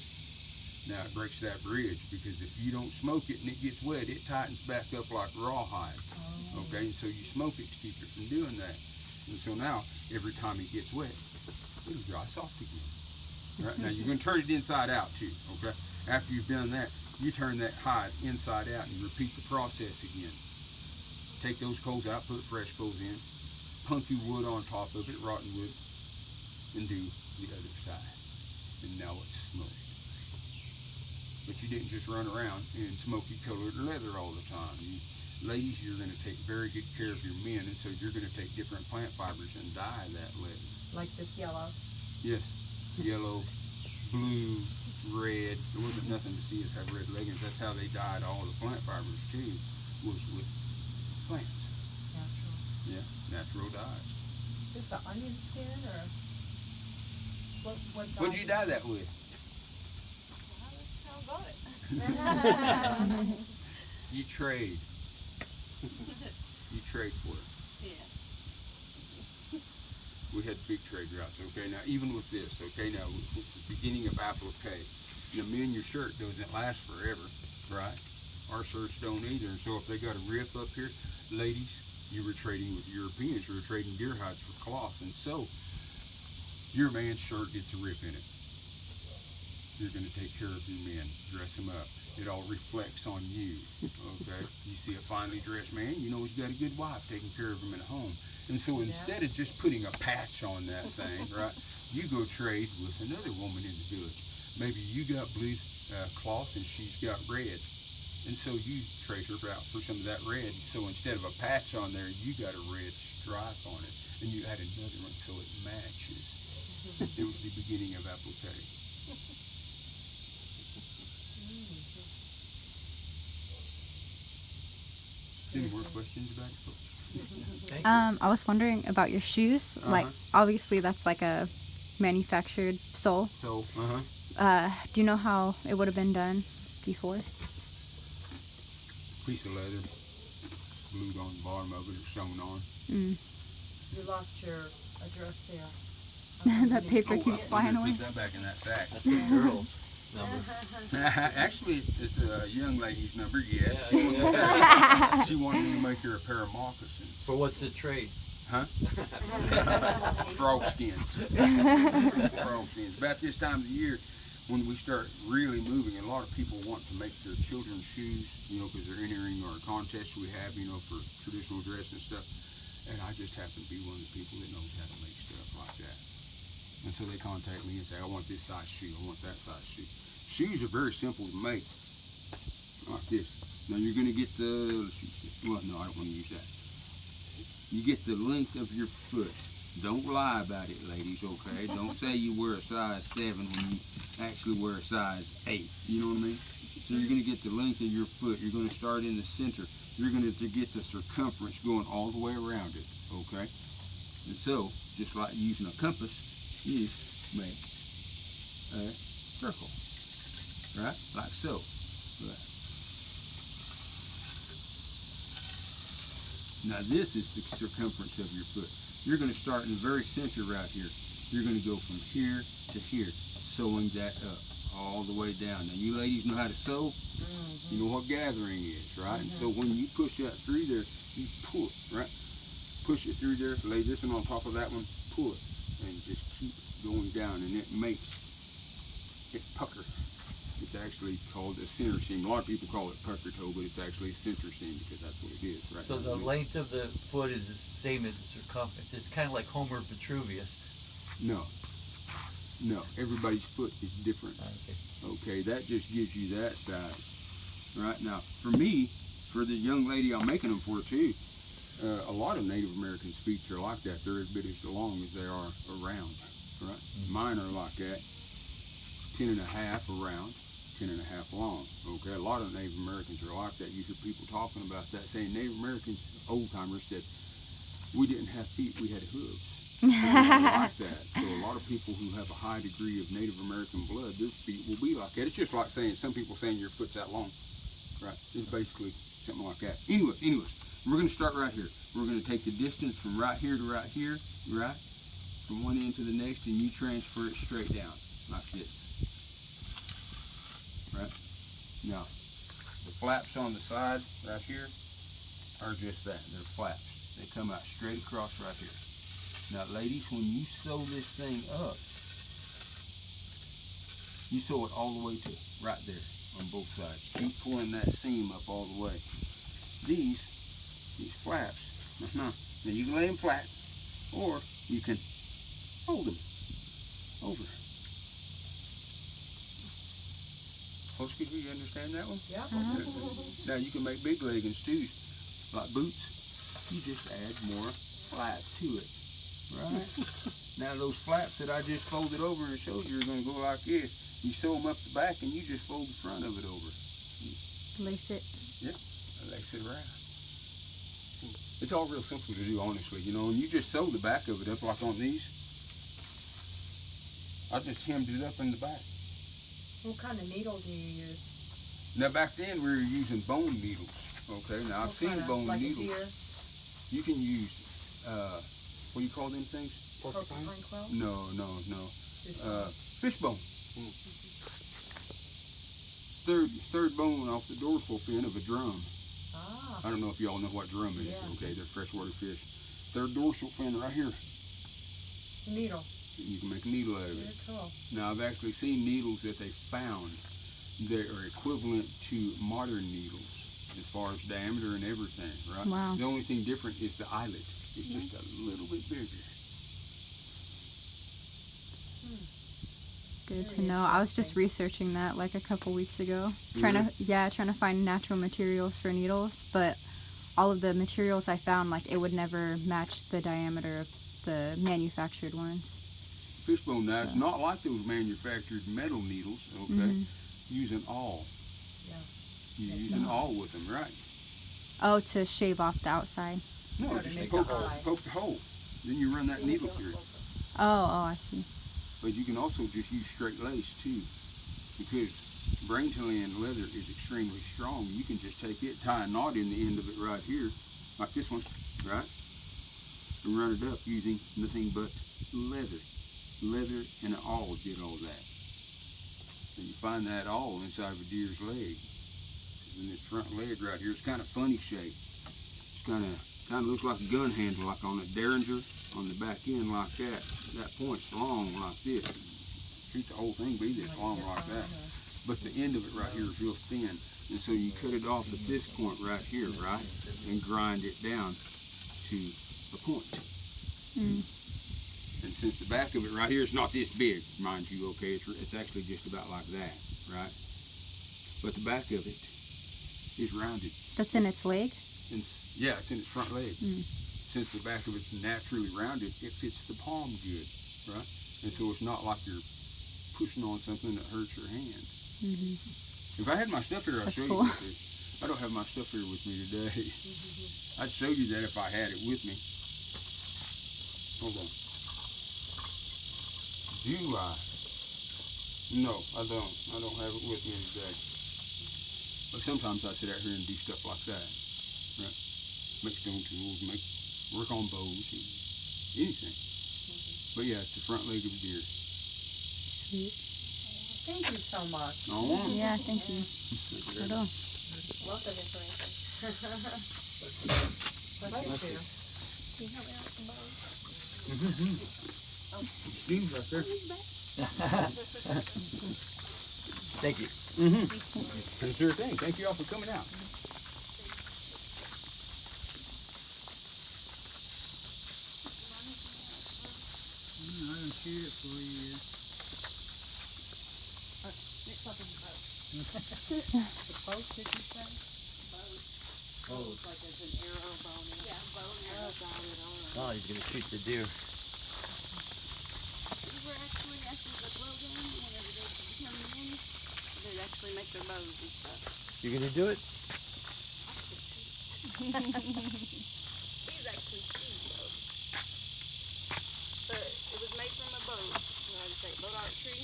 Now, it breaks that bridge, because if you don't smoke it and it gets wet, it tightens back up like rawhide. Okay, and so you smoke it to keep it from doing that. And so now, every time it gets wet, it'll dry soft again. Right? Now, you're going to turn it inside out too, okay? After you've done that, you turn that hide inside out and repeat the process again. Take those coals out, put fresh coals in, punky wood on top of it, rotten wood, and do the other side. And now it's smoked. But you didn't just run around in smoky colored leather all the time. Ladies, you're going to take very good care of your men, and so you're going to take different plant fibers and dye that leather. Like this yellow. Yes, yellow, blue, red. There wasn't nothing to see us have red leggings. That's how they dyed all the plant fibers too, was with plants. Natural. Yeah, natural dyes. Is this an onion skin or what? What'd you dye that with? That's how I got it. You trade. You trade for it. Yeah. We had big trade routes, okay? Now, even with this, okay? Now, it's the beginning of applique. Now, men, your shirt doesn't last forever, right? Our shirts don't either. And so if they got a rip up here, ladies, you were trading with Europeans. You were trading deer hides for cloth. And so your man's shirt gets a rip in it. You're going to take care of your men, dress them up. It all reflects on you, okay? You see a finely dressed man, you know he's got a good wife taking care of him at home. And so instead of just putting a patch on that thing, right, you go trade with another woman in the village. Maybe you got blue cloth and she's got red. And so you trade her out for some of that red. So instead of a patch on there, you got a red stripe on it. And you add another one so it matches. It was the beginning of applique. Any more questions about it, folks? I was wondering about your shoes. Like, obviously that's like a manufactured sole. So, Do you know how it would have been done before? piece of leather, glued on the bottom of it, or sewn on. You lost your address there. That paper keeps flying away. Put that back in that sack. That's the girl's number. Actually, it's a young lady's number, yes. Yeah. She wanted me to make her a pair of moccasins. For what's the trade? Huh? Frog skins. Frog skins. About this time of the year, when we start really moving, and a lot of people want to make their children's shoes, you know, because they're entering our contests we have, you know, for traditional dress and stuff. And I just happen to be one of the people that knows how to make stuff like that. And so they contact me and say, I want this size shoe, I want that size shoe. Shoes are very simple to make, like this. Now you're going to get the, well, no, I don't want to use that. You get the length of your foot. Don't lie about it, ladies, okay? Don't say you wear a size 7 when you actually wear a size 8. You know what I mean? So you're going to get the length of your foot. You're going to start in the center. You're going to get the circumference going all the way around it, okay? And so, just like using a compass, you make a circle, right? Like so. Right. Now this is the circumference of your foot. You're going to start in the very center right here. You're going to go from here to here, sewing that up all the way down. Now you ladies know how to sew. You know what gathering is, right? And so when you push that through there, you pull it, right? Push it through there, lay this one on top of that one, pull it, and just keep going down, and it makes it pucker. It's actually called a center seam. A lot of people call it pucker toe, but it's actually a center seam because that's what it is, right? So the length of the foot is the same as the circumference. It's kind of like Homer Vitruvius. No. No. Everybody's foot is different. Okay, that just gives you that size. Right? Now, for me, for the young lady I'm making them for too, a lot of Native Americans' feet are like that. They're as big as long as they are around. Right? Mine are like that. 10 and a half around. 10 and a half long. Okay, a lot of Native Americans are like that. You hear people talking about that, saying Native Americans, old timers, said we didn't have feet, we had hooves. Like that. So a lot of people who have a high degree of Native American blood, their feet will be like that. It's just like saying, some people saying your foot's that long, right? It's basically something like that. Anyways, we're going to start right here. We're going to take the distance from right here to right here, right? From one end to the next, and you transfer it straight down like this. Right? Now, the flaps on the side right here are just that. They're flaps. They come out straight across right here. Now, ladies, when you sew this thing up, you sew it all the way to right there on both sides. Keep pulling that seam up all the way. These flaps, now you can lay them flat, or you can hold them over. Hosky, do you understand that one? Yeah. Now you can make big leggings too, like boots. You just add more flap to it, right? Now those flaps that I just folded over and showed you are going to go like this. You sew them up the back and you just fold the front of it over. Lace it. Yeah, lace it around. It's all real simple to do, honestly, you know, and you just sew the back of it up like on these. I just hemmed it up in the back. What kind of needle do you use? Now back then we were using bone needles. Okay, now I've seen bone like needles. A deer? You can use, what do you call them things? Porcupine quill? No. Fishbone. Third bone off the dorsal fin of a drum. I don't know if y'all know what drum is. Yeah. Okay, they're freshwater fish. Third dorsal fin right here. Needle. You can make a needle out of it. Very cool. Now I've actually seen needles that they found that are equivalent to modern needles as far as diameter and everything, right? Wow. The only thing different is the eyelet. It's just a little bit bigger. Good to know. I was just researching that like a couple weeks ago. Trying to find natural materials for needles, but all of the materials I found, like, it would never match the diameter of the manufactured ones. Fishbone knives, not like those manufactured metal needles, okay? Use an awl. Yeah. You use an awl with them, right? Oh, to shave off the outside. No, Gotta just make poke the eye. the hole. Then you run that needle through it. Oh, I see. But you can also just use straight lace too, because brain-tanned leather is extremely strong. You can just take it, tie a knot in the end of it right here, like this one, right? And run it up using nothing but leather. Leather and an awl did all that. And you find that awl inside of a deer's leg. And this front leg right here, it's kind of funny shape. It's kind of kind of looks like a gun handle, like on a Derringer on the back end like that. That point's long like this. Shoot the whole thing be this long like that. But the end of it right here is real thin. And so you cut it off at this point right here, right? And grind it down to a point. And since the back of it right here is not this big, mind you, okay, it's actually just about like that, right? But the back of it is rounded. That's in its leg? Yeah, it's in its front leg. Since the back of it's naturally rounded, it fits the palm good, right? And so it's not like you're pushing on something that hurts your hand. If I had my stuff here, I'd show you this. I don't have my stuff here with me today. I'd show you that if I had it with me. Hold on. Do I? No, I don't. I don't have it with me today. But sometimes I sit out here and do stuff like that. Right? Make stone tools, work on bows, anything. But yeah, it's the front leg of a deer. Thank you so much. Yeah, thank you. Cool. Lots of information. Thank you. Steve's right there. Thank you. Sure thing. Thank you all for coming out. I done shoot it for you. The post, did you say? Oh. Looks like there's an arrow bone in it. Yeah, bone arrow. Got it, all right. Oh, he's gonna shoot the deer. These were actually after the blow gun, whenever they come in, they'd actually make their bows and stuff. You gonna do it? These actually speed bows. But it was made from a bow, like I say, boat archery.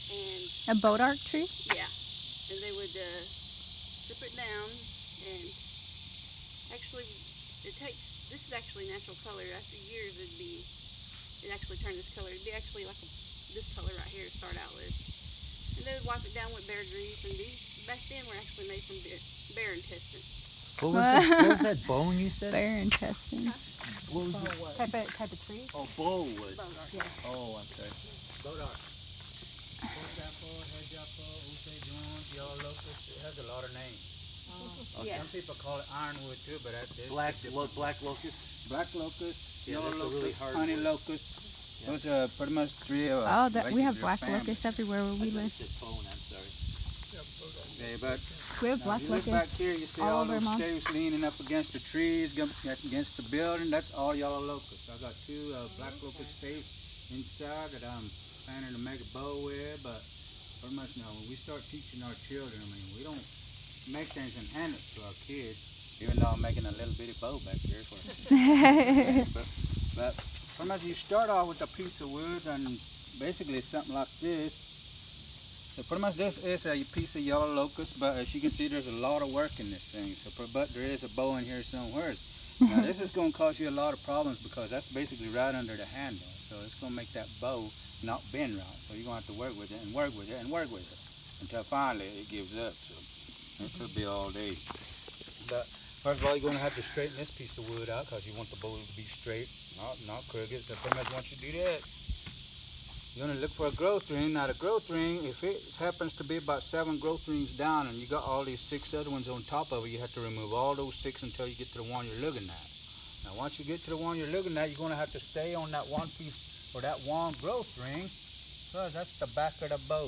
And A boat arc tree? yeah, and they would strip it down, and actually it takes, this is actually natural color. After years it actually turned this color. It'd be actually like this color right here to start out with. And they would wipe it down with bear grease, and these back then were actually made from bear intestines. What was that bone you said? Bear intestines. What was it? Type of tree? Oh, bow wood. Boat archery. Yeah. Oh, I'm sorry. Boat art. Head yapple, Usay Jones, yellow locust. It has a lot of names. Yeah. Some people call it ironwood too, but that's Black locust. black locust, Yeah, yellow that's a really locust, hard honey wood. locust. Those are pretty much three of Oh, we have basically a black family. locusts everywhere where we live. Bone, I'm sorry. Yeah, but We have now, black if you look back locusts. here, you see all all over, those Mom. staves leaning up against the trees, against the building. That's all yellow locust. I got two black locust staves inside that I'm planning to make a bow with, but pretty much now when we start teaching our children, I mean, we don't make things and hand it to our kids, even though I'm making a little bitty bow back here for but pretty much you start off with a piece of wood and basically something like this. So pretty much this is a piece of yellow locust, but as you can see, there's a lot of work in this thing. So, but there is a bow in here somewhere. Now this is going to cause you a lot of problems because that's basically right under the handle. So it's going to make that bow not bend right. So you're going to have to work with it and work with it and work with it until finally it gives up. So it could be all day. But first of all, you're going to have to straighten this piece of wood out because you want the bow to be straight, not crooked. So pretty much once you do that, you're going to look for a growth ring. Now the growth ring, if it happens to be about 7 growth rings down and you got all these 6 other ones on top of it, you have to remove all those 6 until you get to the one you're looking at. Now once you get to the one you're looking at, you're going to have to stay on that one piece or that one growth ring because that's the back of the bow.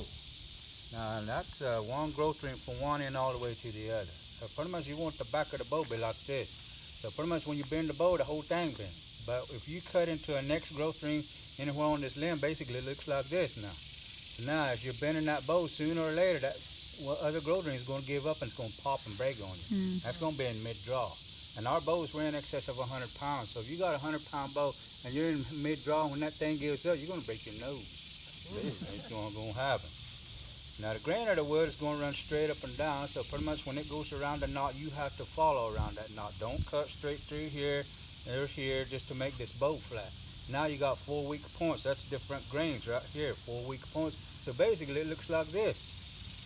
Now that's one growth ring from one end all the way to the other. So pretty much you want the back of the bow be like this. So pretty much when you bend the bow, the whole thing bends. But if you cut into a next growth ring anywhere on this limb, basically it looks like this now. So now as you're bending that bow, sooner or later that other growth ring is going to give up and it's going to pop and break on you. That's going to be in mid-draw. And our bows weigh in excess of 100 pounds. So if you got a 100-pound bow and you're in mid-draw, when that thing gives up, you're going to break your nose. It's going to happen. Now the grain of the wood is going to run straight up and down, so pretty much when it goes around the knot, you have to follow around that knot. Don't cut straight through here or here just to make this bow flat. Now you got 4 weak points. That's different grains right here, 4 weak points. So basically it looks like this.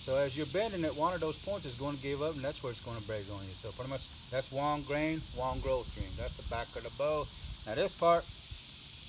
So as you're bending it, one of those points is going to give up, and that's where it's going to break on you. So pretty much that's one grain, one growth ring. That's the back of the bow. Now this part,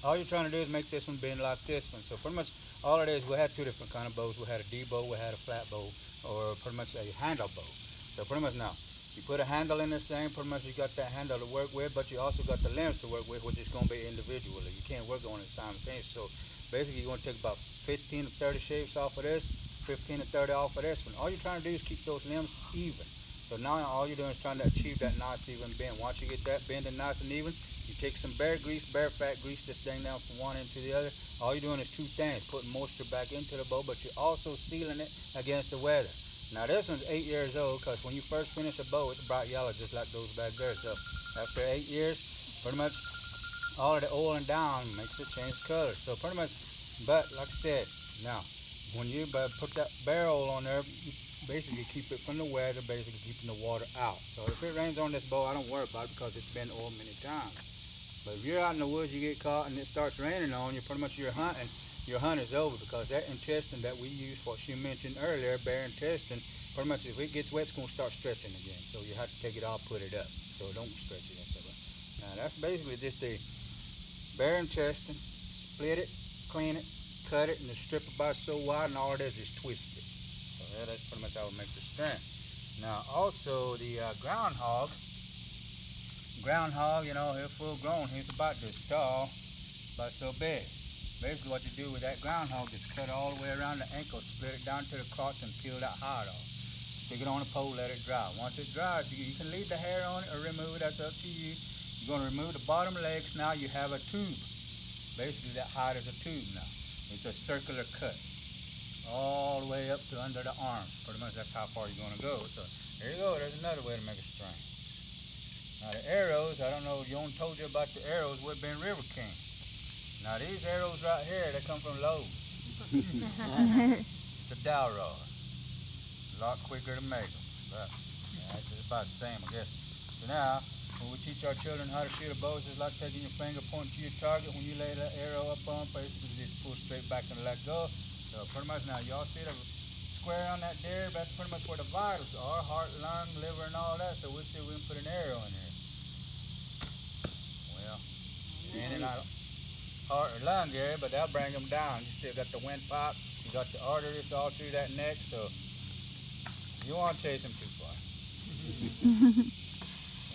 all you're trying to do is make this one bend like this one. So pretty much all it is, we had two different kind of bows. We had a D bow, we had a flat bow, or pretty much a handle bow. So pretty much now, you put a handle in this thing, pretty much you got that handle to work with, but you also got the limbs to work with, which is going to be individually. You can't work on it simultaneously. So basically you're going to take about 15 to 30 shapes off of this, 15 to 30 off of this one. All you're trying to do is keep those limbs even. So now all you're doing is trying to achieve that nice even bend. Once you get that bending nice and even, you take some bear grease, bear fat, grease this thing down from one end to the other. All you're doing is two things, putting moisture back into the bow, but you're also sealing it against the weather. Now this one's 8 years old, because when you first finish a bow, it's bright yellow just like those back there. So after 8 years, pretty much all of the oiling down makes it change color. So pretty much, but like I said, now when you put that barrel on there, you basically keep it from the weather, basically keeping the water out. So if it rains on this bow, I don't worry about it because it's been oiled many times. But if you're out in the woods, you get caught and it starts raining on you, pretty much your hunt is over, because that intestine that we use, what she mentioned earlier, bear intestine, pretty much if it gets wet, it's going to start stretching again. So you have to take it off, put it up, so don't stretch it. Now that's basically just a bear intestine, split it, clean it, cut it, and the strip about so wide, and all it is twist it. So yeah, that's pretty much how we make the string. Now also the groundhog, you know, he's full grown. He's about this tall, about so big. Basically what you do with that groundhog is cut all the way around the ankle, split it down to the crotch, and peel that hide off. Stick it on a pole, let it dry. Once it dries, you can leave the hair on it or remove it, that's up to you. You're going to remove the bottom legs. Now you have a tube. Basically that hide is a tube now. It's a circular cut all the way up to under the arm. Pretty much that's how far you're going to go. So there you go, there's another way to make a string. Now the arrows, I don't know if Yon told you about the arrows, we've been River King. Now these arrows right here, they come from Lowe's. The dowel rod. A lot quicker to make them. But yeah, it's about the same, I guess. So now, when we teach our children how to shoot a bow, it's just like taking your finger, pointing to your target. When you lay that arrow up on, basically just pull straight back and let go. So pretty much now, y'all see the square on that deer? That's pretty much where the vitals are, heart, lung, liver, and all that. So we'll see if we can put an arrow in there. Well, in and out heart or lung area, but that'll bring them down. You still got the windpipe, you got the arteries all through that neck, so you won't chase them too far.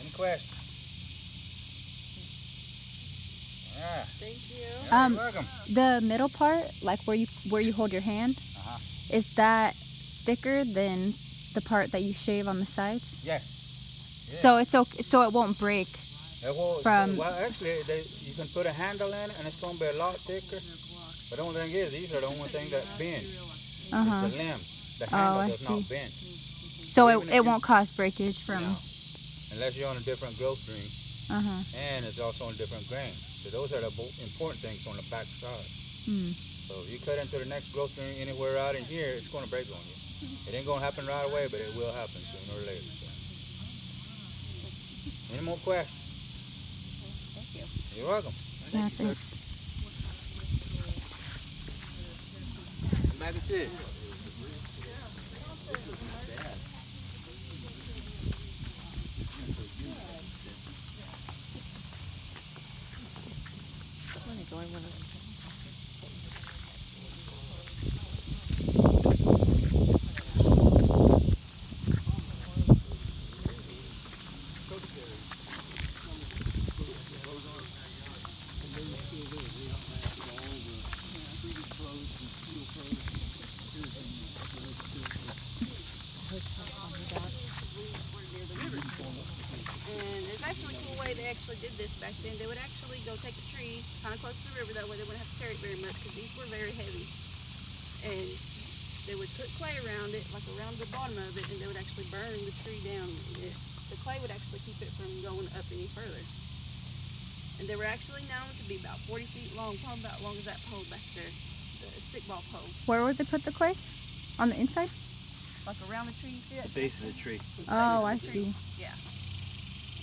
Any questions? Yeah. Thank you. Yeah, you're welcome. The middle part, like where you hold your hand, is that thicker than the part that you shave on the sides? Yes. So it's okay, so it won't break. Well, actually, you can put a handle in it, and it's going to be a lot thicker. But the only thing is, these are the only thing that bend. It's the limbs. The handle does not bend. So it won't cause breakage from... No. Unless you're on a different growth ring. And it's also on a different grain. So those are the important things on the back side. So if you cut into the next growth ring anywhere out in here, it's going to break on you. It ain't going to happen right away, but it will happen sooner or later. So. Any more questions? Thank you. You're welcome. Yeah, thanks. Back at 6. And there's actually a cool way they actually did this back then. They would actually go take a tree kind of close to the river, that way they wouldn't have to carry it very much, because these were very heavy. And they would put clay around it, like around the bottom of it, and they would actually burn the tree down. The clay would actually keep it from going up any further. And they were actually known to be about 40 feet long, probably about as long as that pole back there, the stickball pole. Where would they put the clay? On the inside? Like around the tree, you see it? The base of the tree. Oh, I see. Yeah.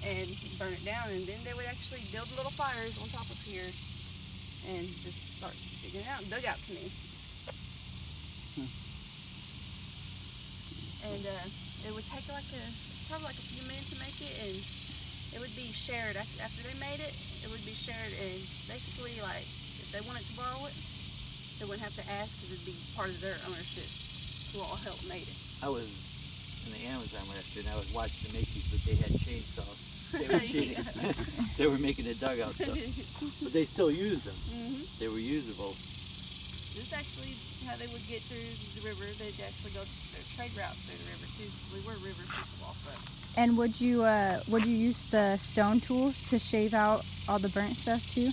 And burn it down, and then they would actually build little fires on top of here and just start digging it out. Dugout to me. and it would take probably like a few minutes to make it, and it would be shared after they made it. It would be shared, and basically like if they wanted to borrow it, they wouldn't have to ask because it'd be part of their ownership. Who all helped made it. I was in the Amazon last year and I was watching the Macy's, but they had chainsaws. They were cheating. They were making the dugout stuff, but they still used them. They were usable. This is actually how they would get through the river. They'd actually go to their trade routes through the river too. We were river people also. And would you use the stone tools to shave out all the burnt stuff too?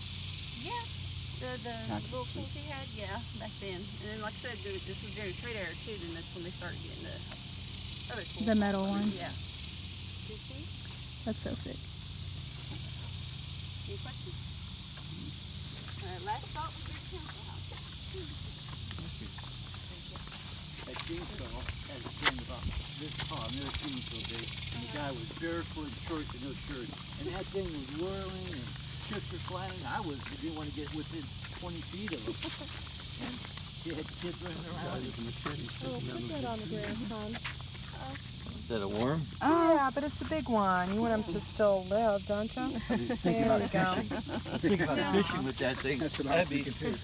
Yeah, the little tools he had, yeah, back then. And then, like I said, this was during the trade era too. Then that's when they started getting the other tools. The metal ones. Yeah. That's so sick. Any questions? All right, last stop would be the council house. That chainsaw had a thing about this tall. I've never seen it so big. And the guy was barefoot, shorts, and no shirt. And that thing was whirling and chips were flying. Didn't want to get within 20 feet of him. And he had kids running around. Oh, put that on the ground, hon. Is that a worm? Oh, yeah, but it's a big one. You want them to still live, don't you? Thinking about fishing. Think about fishing with that thing. That's what I was thinking too.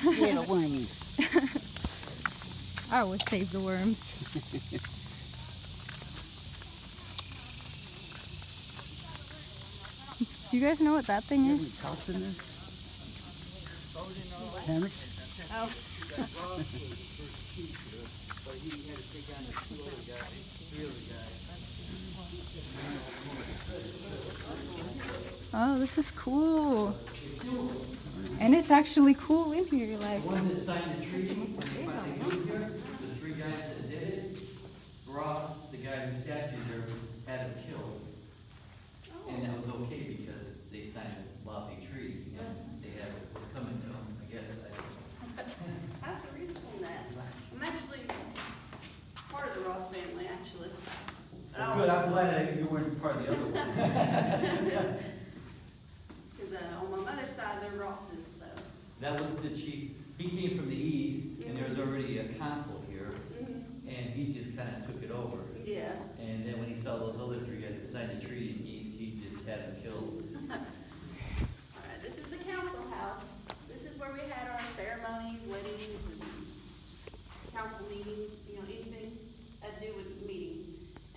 Little wormy. I always save the worms. Do you guys know what that thing is? Couch in there? Hammock? Oh, this is cool. And it's actually cool in here, like. The one that signed the treaty when they finally moved here, the three guys that did it, Ross, the guy who statued there, had him killed. And that was okay because they signed a lousy treaty and they had what was coming to them, I guess. I have to read on that. I'm actually part of the Ross family, actually. Well, good, I'm glad you weren't part of the other one. Because on my mother's side, they're Rosses, so. That was the chief, he came from the east and there was already a consul here and he just kind of took it over. Yeah. And then when he saw those other three guys that signed the treaty in the east, he just had them killed. All right, this is the council house. This is where we had our ceremonies, weddings, and council meetings, anything that to do with the meeting.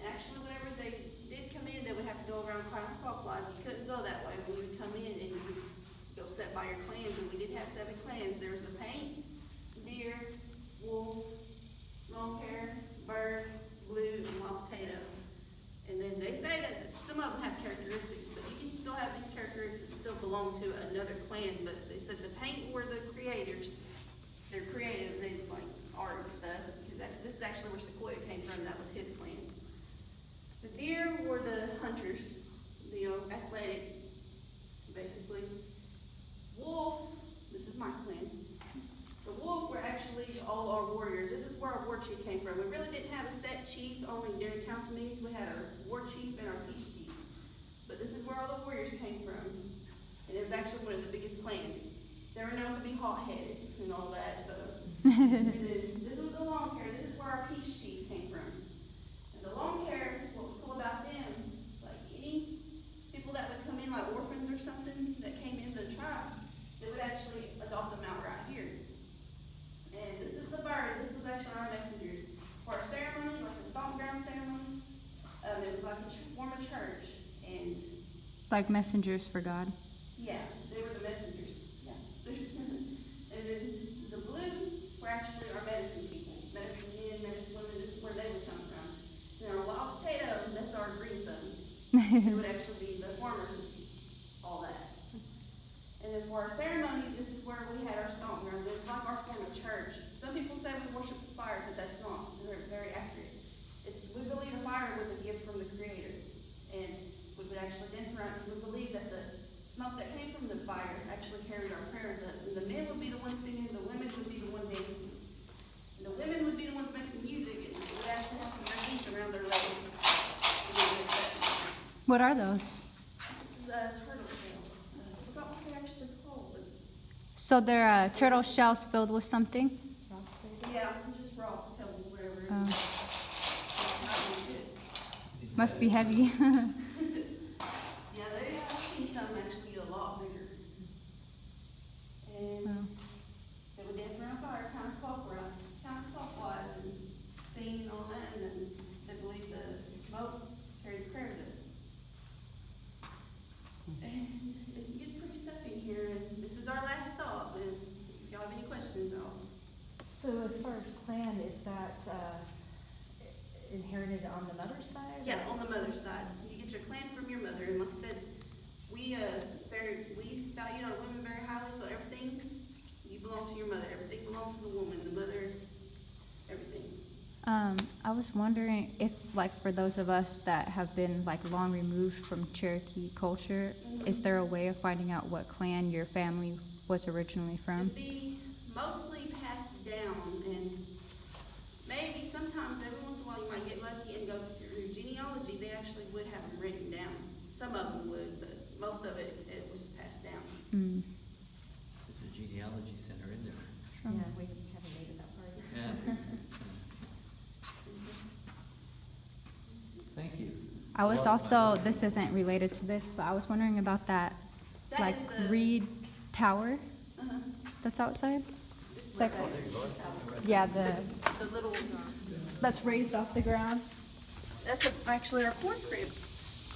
And actually, whenever they did come in, they would have to go around clockwise. You couldn't go that way. We would come in and you would go set by your clans, and we did have 7 clans. There was the paint, deer, wolf, long hair, bird, blue, and wild potato. And then they say that some of them have characteristics, but you can still have these characteristics that still belong to another clan. But they said the paint were the creators. They're creative. They like art and stuff. This is actually where Sequoia came from. That was his clan. The deer were the hunters, athletic, basically. Wolf, this is my clan. The wolf were actually all our warriors. This is where our war chief came from. We really didn't have a set chief, only during council meetings we had our war chief and our peace chief. But this is where all the warriors came from. And it was actually one of the biggest clans. They were known to be hot-headed and all that, so. And then this was the long hair. This is where our peace chief came from. And the long hair, what was cool about them, like any people that would come in, like orphans or something, that came into the tribe, they would actually adopt them out right here. And this is the bird. This was actually our messengers. For our ceremony, like the stomp ground ceremonies, it was like a form of church. And Like messengers for God. yeah, they were the messengers. Yeah. And then the blue were actually our medicine people. Medicine men, medicine women, this is where they would come from. And our wild potato, that's our green thumbs. It would actually be the farmers, all that. And then for our ceremonies, this is where we had our stomp ground. It was like our form of church. Some people say we worship the fire, but that's not. They're very accurate. We believe the fire was a gift from the Creator. And we would actually dance around because we believe that the smoke that came from the fire actually carried our prayers up. And the men would be the ones singing, the women would be the ones dancing. And the women would be the ones making music, and we would actually have some rings around their legs. And What are those? This is a turtle shell. I forgot what they actually call it. So they're turtle shells filled with something? Yeah, just rocks, pebbles, whatever. it Oh. is. Not really good. Must be heavy. Yeah, I've seen some actually get a lot bigger. And Oh. they would dance around fire counterclockwise and sing and all that, and then they believe the smoke carried prayers in it. And it gets pretty stuffy in here, and this is our last stop, and if y'all have any questions, I'll. So as far as clan, is that inherited on the mother's side? Yeah, on the mother's side. You get your clan from your mother, and like I said, we value our women very highly, so everything, you belong to your mother. Everything belongs to the woman, the mother, everything. I was wondering if, like, for those of us that have been, like, long removed from Cherokee culture, is there a way of finding out what clan your family was originally from? It'd be mostly passed down, and maybe sometimes every once in a while you might get lucky and go through genealogy. They actually would have them written down. Some of them would, but most of it was passed down. Mm. There's a genealogy center in there. Yeah, we haven't made it that far yet. Yeah. Thank you. I was also, this isn't related to this, but I was wondering about that, That like, is the- reed tower Uh-huh. that's outside? This is Like, the yeah, little, that's raised off the ground. that's actually our corn crib.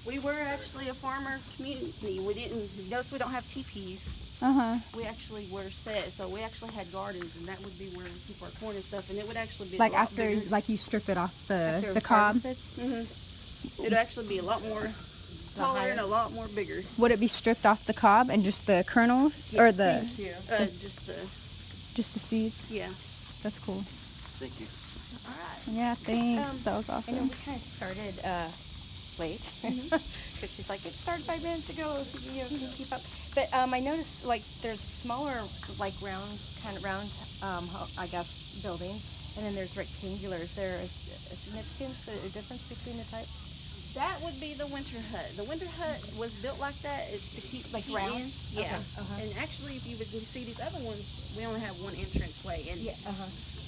We were actually a farmer community. We didn't, notice we don't have teepees. Uh-huh. We actually were set, so we actually had gardens, and that would be where we keep our corn and stuff, and it would actually be Like a lot after, bigger. like you strip it off After the it's cob? harvested. It'd actually be a lot more taller and a lot more bigger. Would it be stripped off the cob and just the kernels? Or the, just the seeds? Yeah. That's cool. Thank you. All right. Yeah, thanks. That was I know awesome. we kind of started late because she's like, it started 5 minutes ago. You know, can you keep up? But I noticed like there's smaller, like round, I guess, buildings, and then there's rectangular. Is there a significance, a difference between the types? That would be the winter hut. The winter hut was built like that is to keep Like heat round? in. Yeah. Okay, And actually, if you would see these other ones, we only have one entrance way, and Yeah.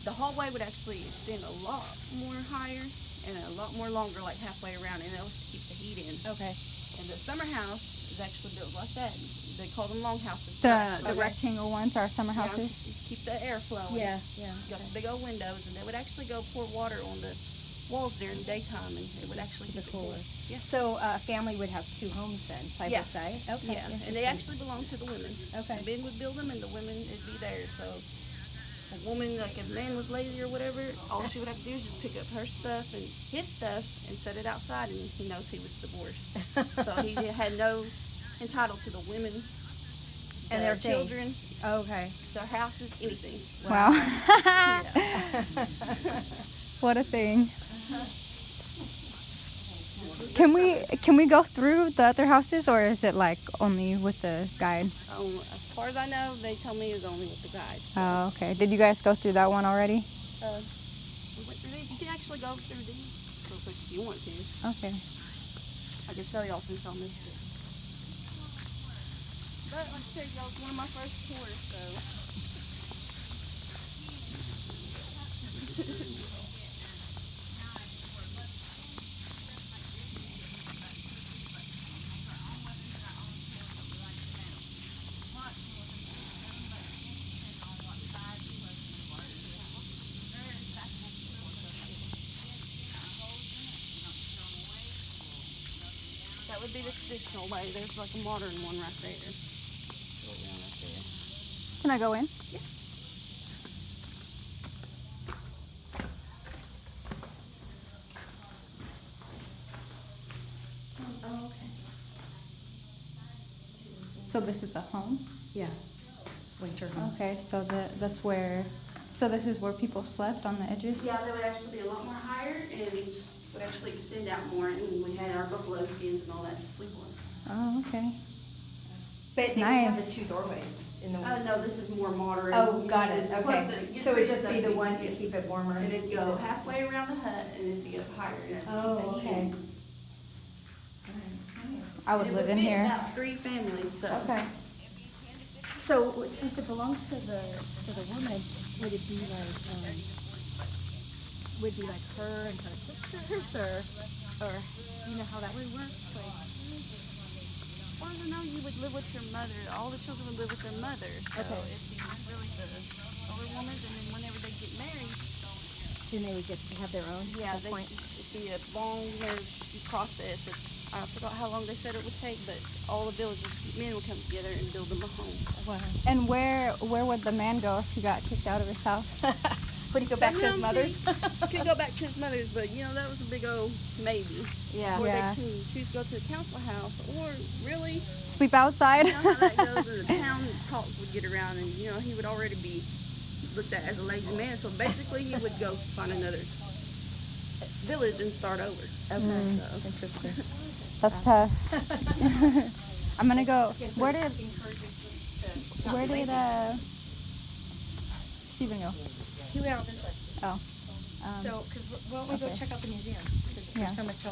the hallway would actually extend a lot more higher and a lot more longer, like halfway around, and that was to keep the heat in. Okay. And the summer house is actually built like that. They call them long houses. The rectangle ones are summer Yeah, houses? keep the air flowing. Yeah. Got the big old windows, and they would actually go pour water on the walls during the daytime, and it would actually Keep it cooler. Yeah. So a family would have 2 homes then, side Yeah. by side? Okay. Yeah, and they actually belong to the women. Okay. The men would build them, and the women would be there. So a woman, like if a man was lazy or whatever, all she would have to do is just pick up her stuff and his stuff and set it outside, and he knows he was divorced. So he had no entitled to the women, And their their things. children, Okay. their houses, anything. Wow. Yeah. What a thing. Can we go through the other houses, or is it like only with the guide? As far as I know, they tell me it's only with the guides. Oh, okay. Did you guys go through that one already? We went through these. You can actually go through these real quick if you want to. Okay. I can tell y'all since y'all missed it. But like I said, y'all was one of my first tours, so. That would be the traditional way. There's like a modern one right there. Go down right there. Can I go in? Yeah. Oh, okay. So this is a home? Yeah. Winter home. Okay, so that's where, so this is where people slept, on the edges? Yeah, they would actually be a lot more higher, and it would actually extend out more, and we had our buffalo skins and all that to sleep on. Oh, okay. But they have the Nice. 2 doorways in the. No, this is more moderate. Oh, got it. Plus Okay. it gets So pretty it'd just be the stuffy. one to keep it warmer. And it'd go halfway around the hut, and it'd be up higher. And that's to keep Oh, the heat okay. in. I would It live in fit here. about 3 families, so. Okay. So since it belongs to the woman, would it be like her and her sisters, or you know how that would work? Like, As far as I know, you would live with your mother. All the children would live with their mother. So Okay. it'd be really the older woman, and then whenever they get married, then they would get to have their own yeah, at that point. it'd be a long marriage process. I forgot how long they said it would take, but all the villages, men would come together and build them a home. Wow. And where would the man go if he got kicked out of his house? Would he go back to his mother's? Could go back to his mother's, but you know that was a big old maybe. Yeah. Or Yeah. they can choose to go to the council house, or really, Sleep outside? you know how that goes. And the town talk would get around, and you know he would already be looked at as a lazy man. So basically, he would go find another village and start over. Okay. So. Interesting. That's tough. I'm gonna go. Where did Stephen go? He went out this way. Oh. So, because why don't we go okay. check out the museum? Because Yeah. there's so much else